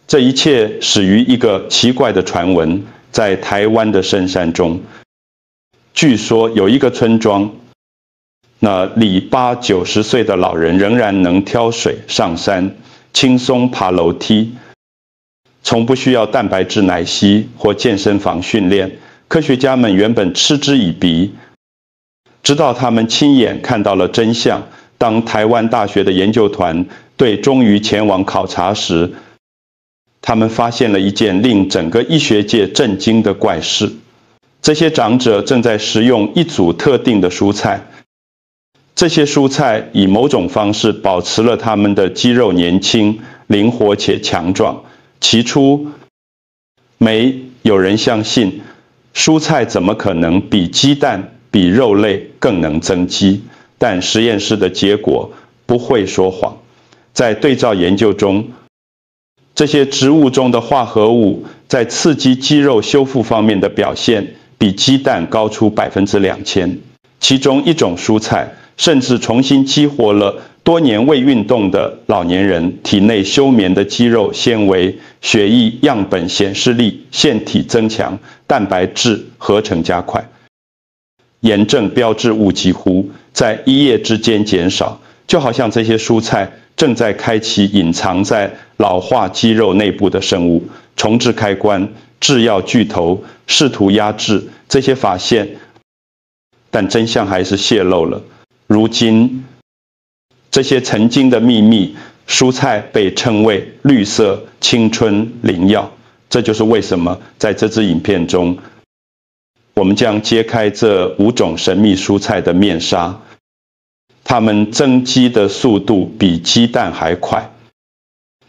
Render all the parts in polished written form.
这一切始于一个奇怪的传闻，在台湾的深山中，据说有一个村庄，那里80、90岁的老人仍然能挑水上山，轻松爬楼梯，从不需要蛋白质奶昔或健身房训练。科学家们原本嗤之以鼻，直到他们亲眼看到了真相。当台湾大学的研究团队终于前往考察时，他们发现了一件令整个医学界震惊的怪事：这些长者正在食用一组特定的蔬菜，这些蔬菜以某种方式保持了他们的肌肉年轻、灵活且强壮。起初，没有人相信蔬菜怎么可能比鸡蛋、比肉类更能增肌，但实验室的结果不会说谎。在对照研究中，这些植物中的化合物在刺激肌肉修复方面的表现比鸡蛋高出2000%。其中一种蔬菜甚至重新激活了多年未运动的老年人体内休眠的肌肉纤维、血液样本显示力、腺体增强、蛋白质合成加快。炎症标志物几乎在一夜之间减少，就好像这些蔬菜正在开启隐藏在老化肌肉内部的生物重置开关。制药巨头试图压制这些发现，但真相还是泄露了。如今，这些曾经的秘密，蔬菜被称为绿色青春灵药。这就是为什么在这支影片中，我们将揭开这5种神秘蔬菜的面纱。它们增肌的速度比鸡蛋还快，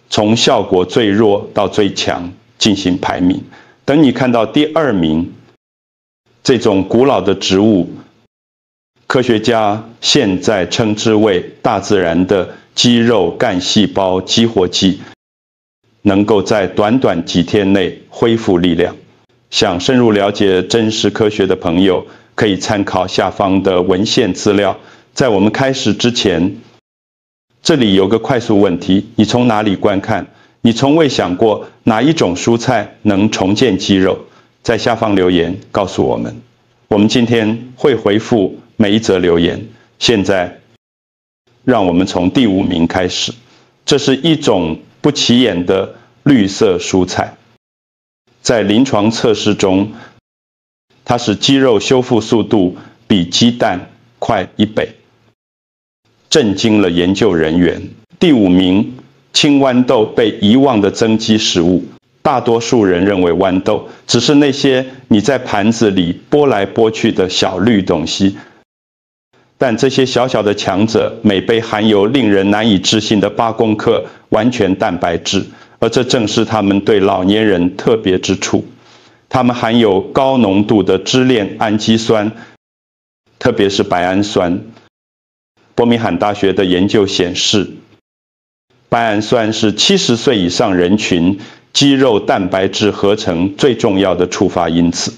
从效果最弱到最强进行排名。等你看到第2名，这种古老的植物，科学家现在称之为大自然的肌肉干细胞激活剂，能够在短短几天内恢复力量。想深入了解真实科学的朋友，可以参考下方的文献资料。在我们开始之前，这里有个快速问题：你从哪里观看？你从未想过哪一种蔬菜能重建肌肉？在下方留言告诉我们。我们今天会回复每一则留言。现在，让我们从第5名开始。这是一种不起眼的绿色蔬菜，在临床测试中，它使肌肉修复速度比鸡蛋快1倍，震惊了研究人员。第5名，青豌豆被遗忘的增肌食物。大多数人认为豌豆只是那些你在盘子里拨来拨去的小绿东西，但这些小小的强者每杯含有令人难以置信的8公克完全蛋白质，而这正是它们对老年人特别之处。它们含有高浓度的支链氨基酸，特别是白氨酸。伯明翰大学的研究显示，白氨酸是70岁以上人群肌肉蛋白质合成最重要的触发因子。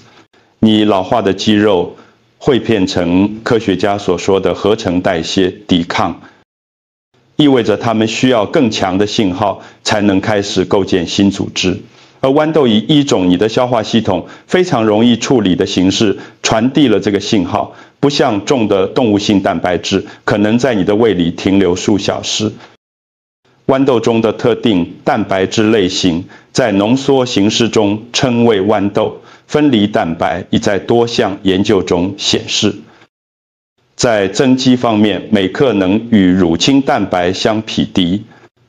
你老化的肌肉会变成科学家所说的合成代谢抵抗，意味着它们需要更强的信号才能开始构建新组织。而豌豆以一种你的消化系统非常容易处理的形式传递了这个信号，不像重的动物性蛋白质可能在你的胃里停留数小时。豌豆中的特定蛋白质类型在浓缩形式中称为豌豆分离蛋白，已在多项研究中显示，在增肌方面，每克能与乳清蛋白相匹敌，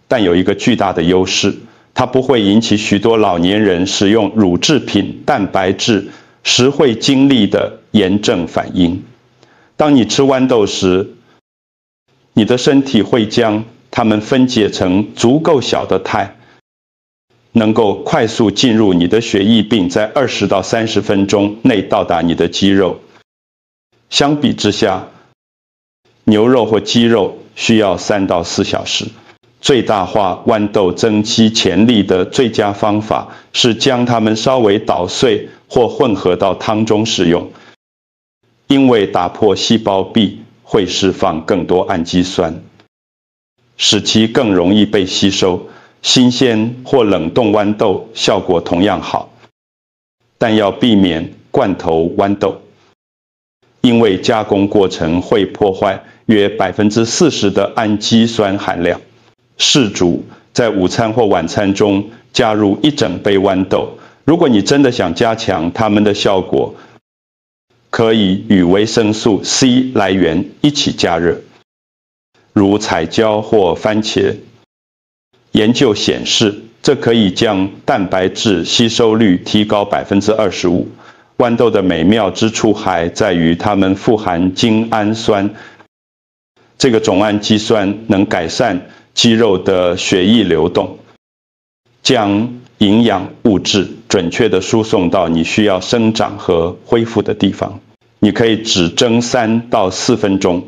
但有一个巨大的优势，它不会引起许多老年人使用乳制品蛋白质时会经历的炎症反应。当你吃豌豆时，你的身体会将它们分解成足够小的肽，能够快速进入你的血液，并在20到30分钟内到达你的肌肉。相比之下，牛肉或鸡肉需要3到4小时。最大化豌豆增肌潜力的最佳方法是将它们稍微捣碎或混合到汤中使用，因为打破细胞壁会释放更多氨基酸，使其更容易被吸收。新鲜或冷冻豌豆效果同样好，但要避免罐头豌豆，因为加工过程会破坏约40%的氨基酸含量。试煮在午餐或晚餐中加入1整杯豌豆。如果你真的想加强它们的效果，可以与维生素 C 来源一起加热，如彩椒或番茄。研究显示，这可以将蛋白质吸收率提高25%。豌豆的美妙之处还在于它们富含精氨酸，这个种氨基酸能改善肌肉的血液流动，将营养物质准确地输送到你需要生长和恢复的地方。你可以只蒸3到4分钟，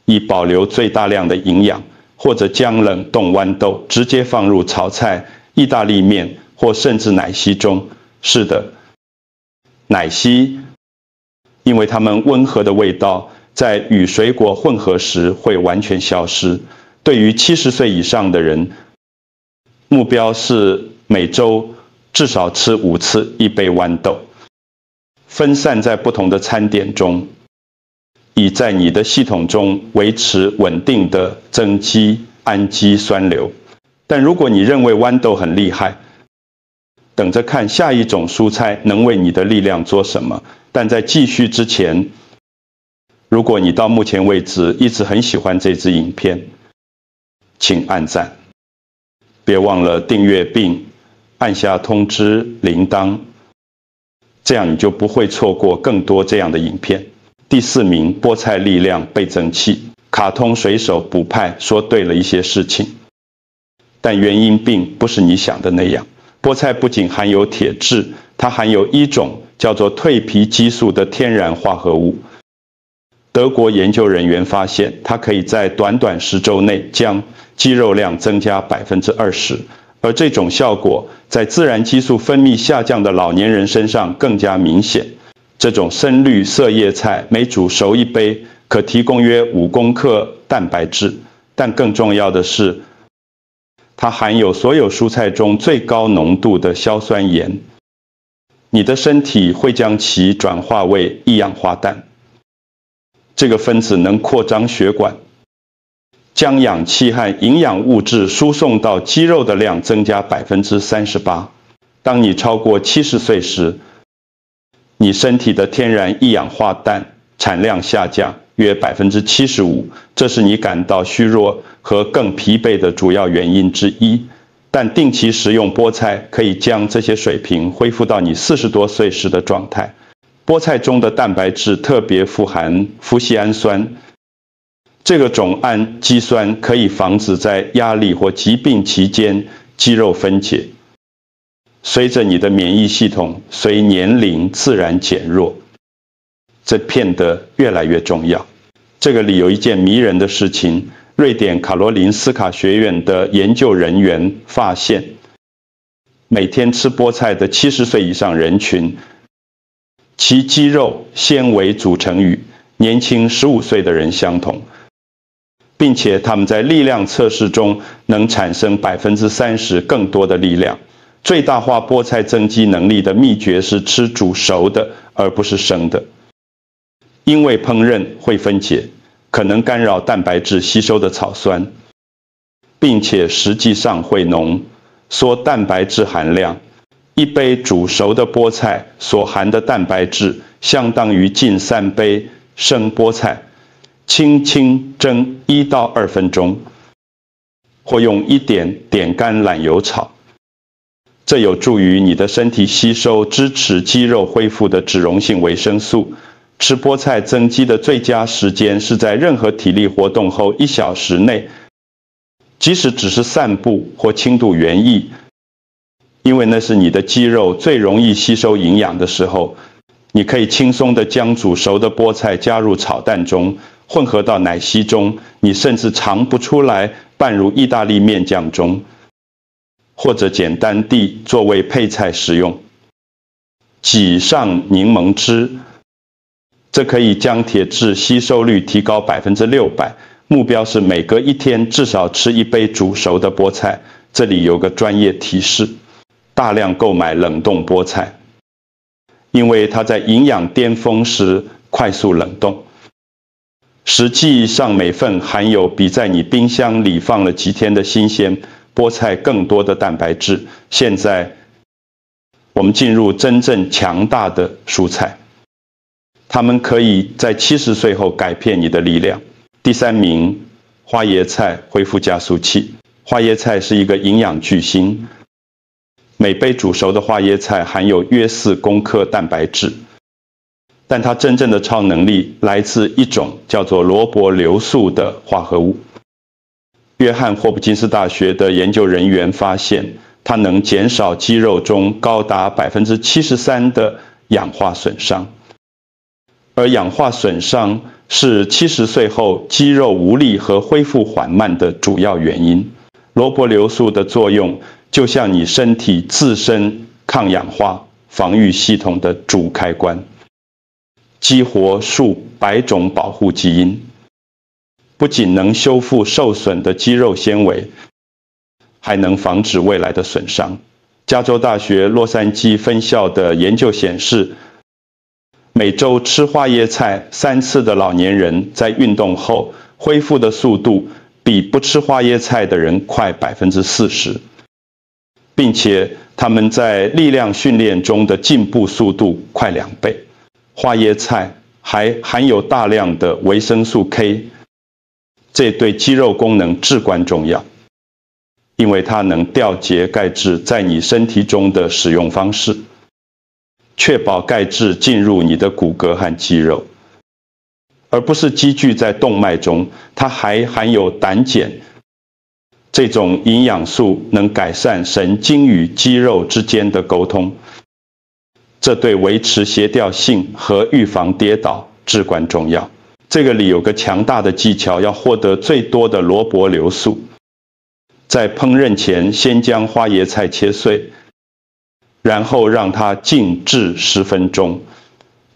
以保留最大量的营养，或者将冷冻豌豆直接放入炒菜、意大利面或甚至奶昔中。是的，奶昔，因为它们温和的味道在与水果混合时会完全消失。对于70岁以上的人，目标是每周至少吃5次1杯豌豆，分散在不同的餐点中，以在你的系统中维持稳定的增肌氨基酸流。但如果你认为豌豆很厉害，等着看下一种蔬菜能为你的力量做什么。但在继续之前，如果你到目前为止一直很喜欢这支影片，请按赞，别忘了订阅并按下通知铃铛，这样你就不会错过更多这样的影片。第4名，菠菜力量倍增器。卡通水手补派说对了一些事情，但原因并不是你想的那样。菠菜不仅含有铁质，它含有一种叫做蜕皮激素的天然化合物。德国研究人员发现，它可以在短短10周内将肌肉量增加20%，而这种效果在自然激素分泌下降的老年人身上更加明显。这种深绿色叶菜每煮熟1杯，可提供约5公克蛋白质，但更重要的是，它含有所有蔬菜中最高浓度的硝酸盐。你的身体会将其转化为一氧化氮，这个分子能扩张血管，将氧气和营养物质输送到肌肉的量增加38%。当你超过70岁时，你身体的天然一氧化氮产量下降约75%，这是你感到虚弱和更疲惫的主要原因之一。但定期食用菠菜可以将这些水平恢复到你40多岁时的状态。菠菜中的蛋白质特别富含麩酰氨酸，这个种氨基酸可以防止在压力或疾病期间肌肉分解。随着你的免疫系统随年龄自然减弱，这变得越来越重要。这个里有一件迷人的事情，瑞典卡罗林斯卡学院的研究人员发现，每天吃菠菜的70岁以上人群，其肌肉纤维组成与年轻15岁的人相同，并且他们在力量测试中能产生30%更多的力量。最大化菠菜增肌能力的秘诀是吃煮熟的，而不是生的。因为烹饪会分解可能干扰蛋白质吸收的草酸，并且实际上会浓缩蛋白质含量。1杯煮熟的菠菜所含的蛋白质相当于近3杯生菠菜。轻轻蒸1到2分钟，或用一点点甘榄油炒，这有助于你的身体吸收支持肌肉恢复的脂溶性维生素。吃菠菜增肌的最佳时间是在任何体力活动后1小时内，即使只是散步或轻度园艺，因为那是你的肌肉最容易吸收营养的时候。你可以轻松地将煮熟的菠菜加入炒蛋中，混合到奶昔中，你甚至尝不出来，拌入意大利面酱中，或者简单地作为配菜食用。挤上柠檬汁，这可以将铁质吸收率提高600%。目标是每隔1天至少吃1杯煮熟的菠菜，这里有个专业提示：大量购买冷冻菠菜，因为它在营养巅峰时快速冷冻，实际上每份含有比在你冰箱里放了几天的新鲜菠菜更多的蛋白质。现在我们进入真正强大的蔬菜，它们可以在70岁后改变你的力量。第3名，花椰菜恢复加速器。花椰菜是一个营养巨星，每杯煮熟的花椰菜含有约4公克蛋白质，但它真正的超能力来自一种叫做萝卜硫素的化合物。约翰霍普金斯大学的研究人员发现，它能减少肌肉中高达73%的氧化损伤，而氧化损伤是70岁后肌肉无力和恢复缓慢的主要原因。萝卜硫素的作用就像你身体自身抗氧化防御系统的主开关，激活数百种保护基因，不仅能修复受损的肌肉纤维，还能防止未来的损伤。加州大学洛杉矶分校的研究显示，每周吃花椰菜3次的老年人在运动后恢复的速度比不吃花椰菜的人快40%，并且他们在力量训练中的进步速度快2倍。花椰菜还含有大量的维生素 K， 这对肌肉功能至关重要，因为它能调节钙质在你身体中的使用方式，确保钙质进入你的骨骼和肌肉，而不是积聚在动脉中。它还含有胆碱，这种营养素能改善神经与肌肉之间的沟通，这对维持协调性和预防跌倒至关重要。这个里有个强大的技巧，要获得最多的萝卜硫素。在烹饪前，先将花椰菜切碎，然后让它静置10分钟。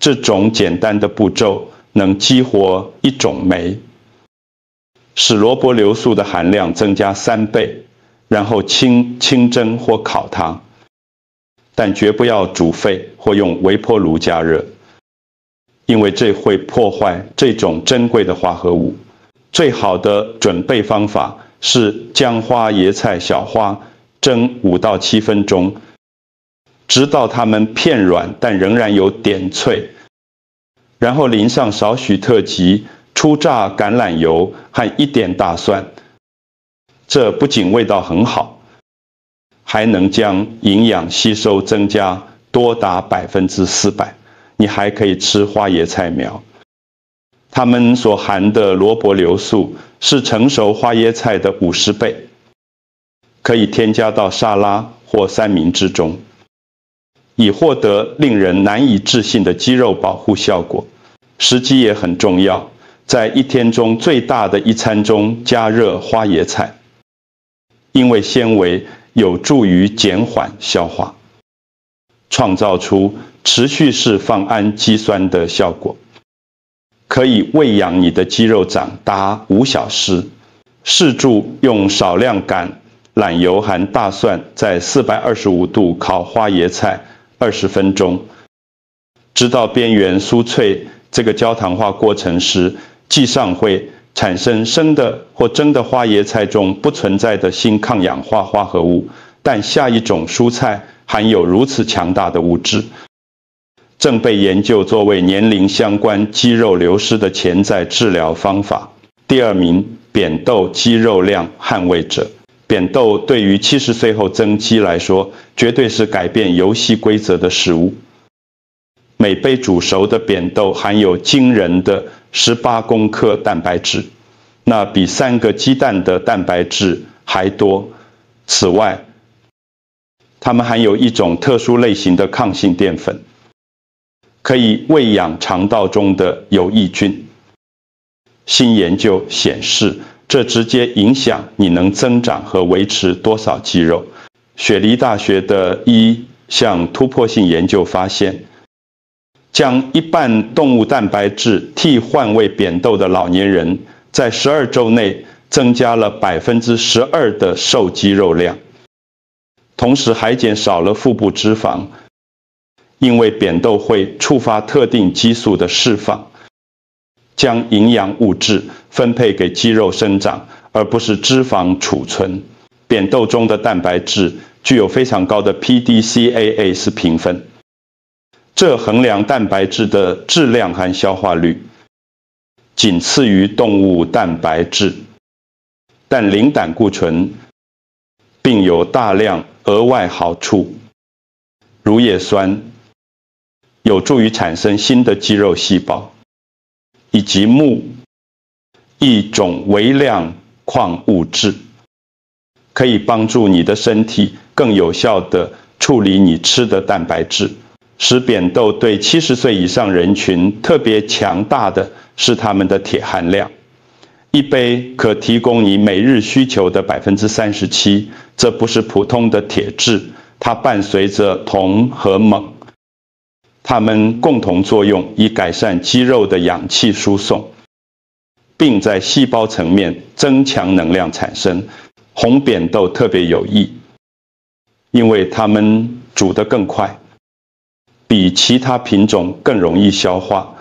这种简单的步骤能激活一种酶，使萝卜硫素的含量增加3倍，然后清蒸或烤它，但绝不要煮沸或用微波炉加热，因为这会破坏这种珍贵的化合物。最好的准备方法是将花椰菜小花蒸5到7分钟，直到它们片软但仍然有点脆，然后淋上少许特级初榨橄榄油和1点大蒜。这不仅味道很好，还能将营养吸收增加多达400%。你还可以吃花椰菜苗，它们所含的萝卜硫素是成熟花椰菜的50倍，可以添加到沙拉或三明治中，以获得令人难以置信的肌肉保护效果。时机也很重要，在一天中最大的一餐中加热花椰菜，因为纤维有助于减缓消化，创造出持续释放氨基酸的效果，可以喂养你的肌肉长达5小时。试住用少量橄榄油和大蒜在425度烤花椰菜20分钟，直到边缘酥脆。这个焦糖化过程时，既上会产生生的或蒸的花椰菜中不存在的新抗氧化化合物，但下一种蔬菜含有如此强大的物质，正被研究作为年龄相关肌肉流失的潜在治疗方法。第2名，扁豆肌肉量捍卫者。扁豆对于70岁后增肌来说，绝对是改变游戏规则的食物。每杯煮熟的扁豆含有惊人的18公克蛋白质，那比3个鸡蛋的蛋白质还多。此外，它们含有一种特殊类型的抗性淀粉，可以喂养肠道中的有益菌。新研究显示，这直接影响你能增长和维持多少肌肉。雪梨大学的一项突破性研究发现，将一半动物蛋白质替换为扁豆的老年人，在12周内增加了12%的瘦肌肉量。同时还减少了腹部脂肪，因为扁豆会触发特定激素的释放，将营养物质分配给肌肉生长，而不是脂肪储存。扁豆中的蛋白质具有非常高的 PDCAAS 评分，这衡量蛋白质的质量和消化率，仅次于动物蛋白质。但零胆固醇并有大量额外好处，如叶酸有助于产生新的肌肉细胞，以及钼，一种微量矿物质，可以帮助你的身体更有效地处理你吃的蛋白质。使扁豆对70岁以上人群特别强大的是它们的铁含量，一杯可提供你每日需求的37%，这不是普通的铁质，它伴随着铜和锰，它们共同作用以改善肌肉的氧气输送，并在细胞层面增强能量产生。红扁豆特别有益，因为它们煮得更快，比其他品种更容易消化，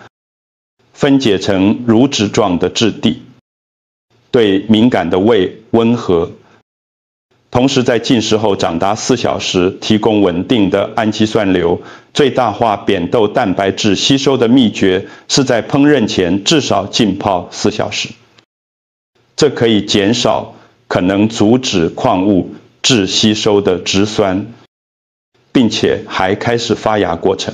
分解成乳脂状的质地，对敏感的胃温和，同时在进食后长达4小时，提供稳定的氨基酸流。最大化扁豆蛋白质吸收的秘诀是在烹饪前至少浸泡4小时，这可以减少可能阻止矿物质吸收的植酸，并且还开始发芽过程。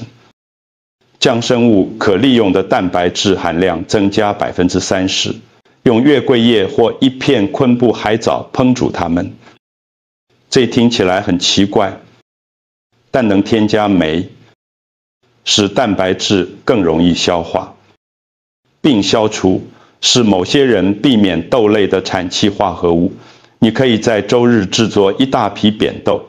将生物可利用的蛋白质含量增加30%，用月桂叶或一片昆布海藻烹煮它们。这听起来很奇怪，但能添加酶，使蛋白质更容易消化，并消除使某些人避免豆类的产气化合物。你可以在周日制作一大批扁豆，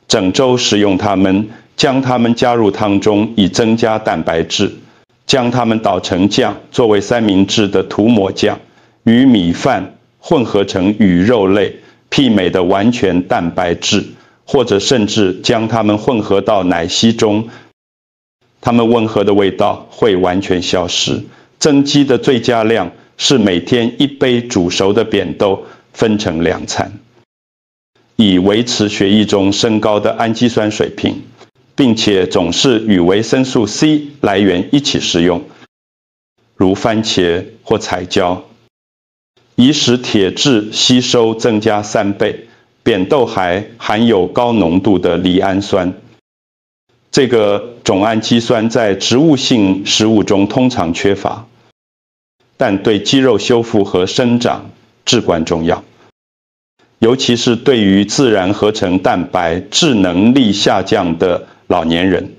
整周食用它们，将它们加入汤中以增加蛋白质，将它们捣成酱作为三明治的涂抹酱，与米饭混合成鱼肉类，媲美的完全蛋白质，或者甚至将它们混合到奶昔中，它们温和的味道会完全消失。增肌的最佳量是每天1杯煮熟的扁豆分成2餐，以维持血液中升高的氨基酸水平，并且总是与维生素 C 来源一起食用，如番茄或彩椒，以使铁质吸收增加3倍。扁豆还含有高浓度的赖氨酸，这个种氨基酸在植物性食物中通常缺乏，但对肌肉修复和生长至关重要，尤其是对于自然合成蛋白质能力下降的老年人。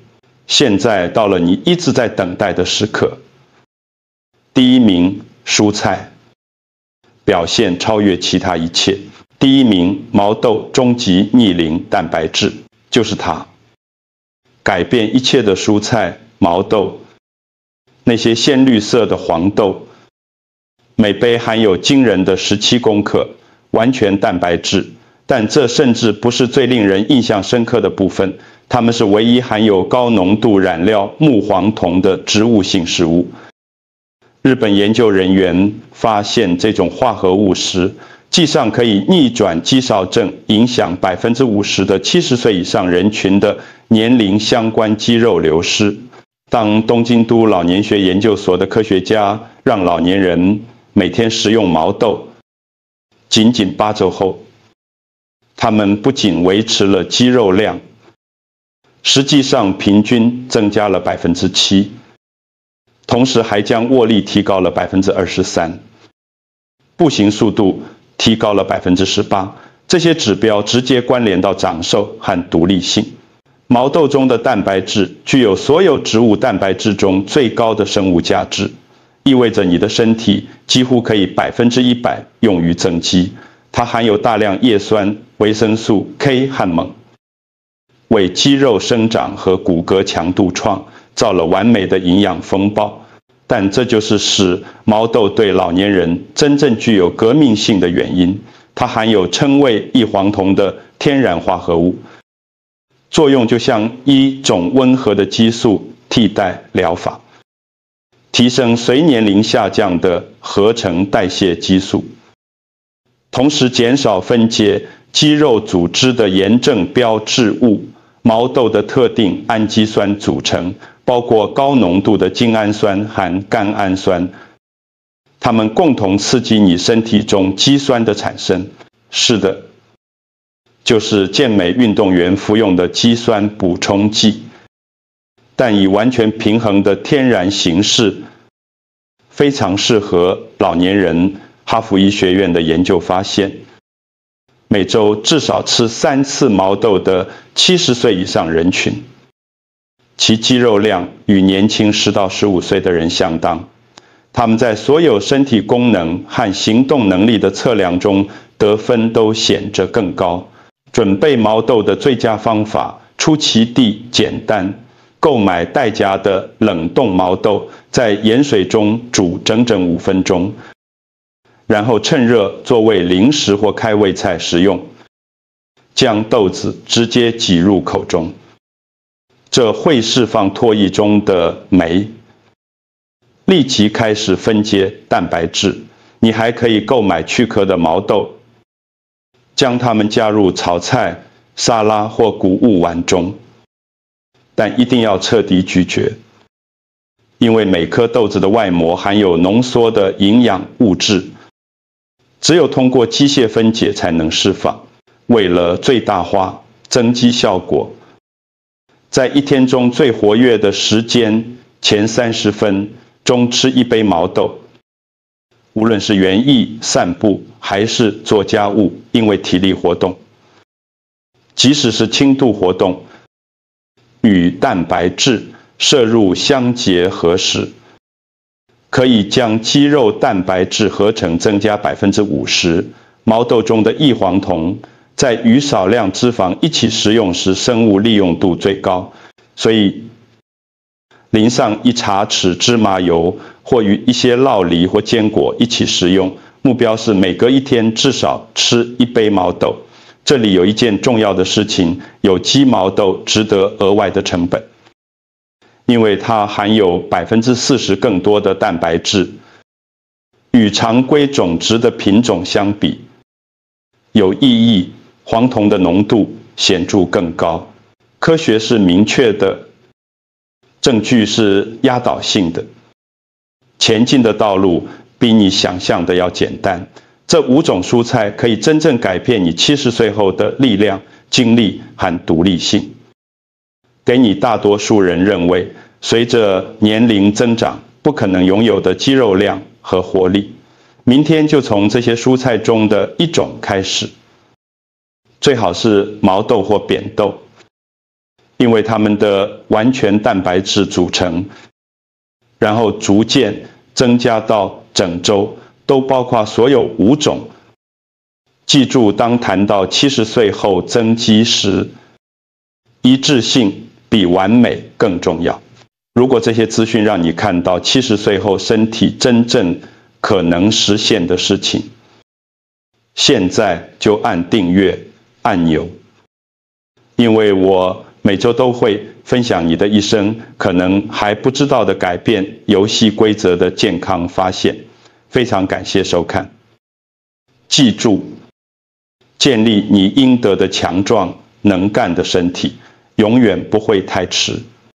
现在到了你一直在等待的时刻。第1名，蔬菜，表现超越其他一切。第1名，毛豆终极逆龄蛋白质，就是它。改变一切的蔬菜，毛豆，那些鲜绿色的黄豆，每杯含有惊人的17公克完全蛋白质，但这甚至不是最令人印象深刻的部分，它们是唯一含有高浓度染料木黄酮的植物性食物。日本研究人员发现这种化合物时，计上可以逆转肌少症影响50%的70岁以上人群的年龄相关肌肉流失。当东京都老年学研究所的科学家让老年人每天食用毛豆，仅8周后，他们不仅维持了肌肉量，实际上平均增加了7%，同时还将握力提高了23%，步行速度提高了18%，这些指标直接关联到长寿和独立性。毛豆中的蛋白质具有所有植物蛋白质中最高的生物价值，意味着你的身体几乎可以100%用于增肌。它含有大量叶酸、维生素 K 和锰，为肌肉生长和骨骼强度创造了完美的营养风暴。但这就是使毛豆对老年人真正具有革命性的原因。它含有称为异黄酮的天然化合物，作用就像一种温和的激素替代疗法，提升随年龄下降的合成代谢激素，同时减少分解肌肉组织的炎症标志物毛豆的特定氨基酸组成，包括高浓度的精氨酸和甘氨酸，它们共同刺激你身体中肌酸的产生。是的，就是健美运动员服用的肌酸补充剂，但以完全平衡的天然形式，非常适合老年人。哈佛医学院的研究发现，每周至少吃3次毛豆的70岁以上人群，其肌肉量与年轻10到15岁的人相当。他们在所有身体功能和行动能力的测量中得分都显着更高。准备毛豆的最佳方法出奇地简单，购买待夹的冷冻毛豆，在盐水中煮整整5分钟，然后趁热作为零食或开胃菜食用，将豆子直接挤入口中，这会释放唾液中的酶，立即开始分解蛋白质。你还可以购买去壳的毛豆，将它们加入炒菜、沙拉或谷物丸中，但一定要彻底咀嚼，因为每颗豆子的外膜含有浓缩的营养物质，只有通过机械分解才能释放。为了最大化增肌效果，在一天中最活跃的时间前30分钟吃1杯毛豆，无论是园艺、散步还是做家务，因为体力活动，即使是轻度活动，与蛋白质摄入相结合时，可以将肌肉蛋白质合成增加50%。毛豆中的异黄酮在与少量脂肪一起食用时，生物利用度最高，所以淋上1茶匙芝麻油，或与一些酪梨或坚果一起食用。目标是每隔1天至少吃1杯毛豆。这里有一件重要的事情，有机毛豆值得额外的成本，因为它含有40%更多的蛋白质，与常规种植的品种相比，有意义，黄酮的浓度显著更高。科学是明确的，证据是压倒性的，前进的道路比你想象的要简单。这5种蔬菜可以真正改变你70岁后的力量、精力和独立性，给你大多数人认为随着年龄增长不可能拥有的肌肉量和活力。明天就从这些蔬菜中的一种开始，最好是毛豆或扁豆，因为它们的完全蛋白质组成，然后逐渐增加到整周，都包括所有5种。记住，当谈到70岁后增肌时，一致性比完美更重要。如果这些资讯让你看到70岁后身体真正可能实现的事情，现在就按订阅按钮，因为我每周都会分享你的一生可能还不知道的改变游戏规则的健康发现。非常感谢收看。记住，建立你应得的强壮能干的身体，永远不会太迟。